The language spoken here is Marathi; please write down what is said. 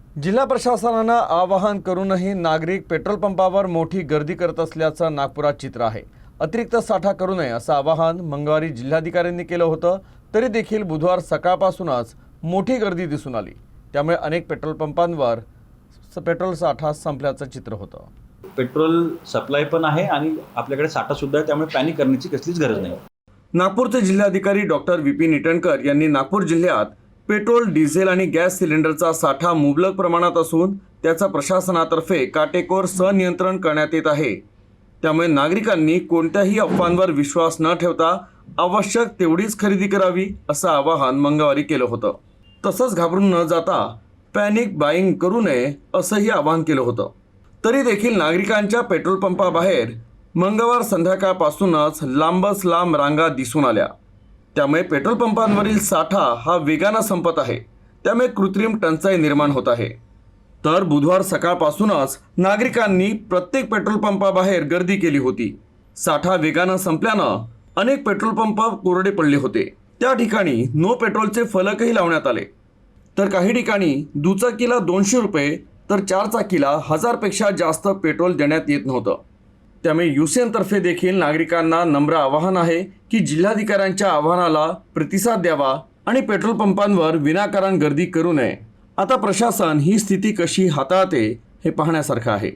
जिल्हा प्रशासनानं आवाहन करूनही नागरिक पेट्रोल पंपावर मोठी गर्दी करत असल्याचं नागपुरात चित्र आहे। अतिरिक्त साठा करू नये असं आवाहन मंगळवारी जिल्हाधिकाऱ्यांनी केलं होतं, तरी देखील बुधवार सकाळपासूनच मोठी गर्दी दिसून आली। त्यामुळे अनेक पेट्रोल पंपांवर पेट्रोल साठा संपल्याचं चित्र होतं। पेट्रोल सप्लाय पण आहे आणि आपल्याकडे साठा सुद्धा आहे, त्यामुळे पॅनिक करण्याची कसलीच गरज नाही। नागपूरचे जिल्हाधिकारी डॉक्टर विपिन इटनकर यांनी नागपूर जिल्ह्यात पेट्रोल, डिझेल आणि गॅस सिलेंडरचा साठा मुबलक प्रमाणात असून त्याचा प्रशासनातर्फे काटेकोर संनियंत्रण करण्यात येत आहे। त्यामुळे नागरिकांनी कोणत्याही अफवांवर विश्वास न ठेवता आवश्यक तेवढीच खरेदी करावी असं आवाहन मंगळवारी केलं होतं। तसंच घाबरून न जाता पॅनिक बाईंग करू नये असंही आवाहन केलं होतं। तरी देखील नागरिकांच्या पेट्रोल पंपाबाहेर मंगळवार संध्याकाळपासूनच लांबच लांब रांगा दिसून आल्या। त्यामुळे पेट्रोल पंपांवरील साठा हा वेगानं संपत आहे, त्यामुळे कृत्रिम टंचाई निर्माण होत आहे। तर बुधवार सकाळपासूनच नागरिकांनी प्रत्येक पेट्रोल पंपाबाहेर गर्दी केली होती। साठा वेगानं संपल्यानं अनेक पेट्रोल पंप कोरडे पडले होते। त्या ठिकाणी नो पेट्रोलचे फलकही लावण्यात आले। तर काही ठिकाणी दुचाकीला 200 रुपये तर 4 चाकीला 1000 पेक्षा जास्त पेट्रोल देण्यात येत नव्हतं। त्यामुळे युसेनतर्फे देखील नागरिकांना नम्र आवाहन आहे की जिल्हाधिकाऱ्यांच्या आवाहनाला प्रतिसाद द्यावा आणि पेट्रोल पंपांवर विनाकारण गर्दी करू नये। आता प्रशासन ही स्थिती कशी हाताळते हे पाहण्यासारखं आहे।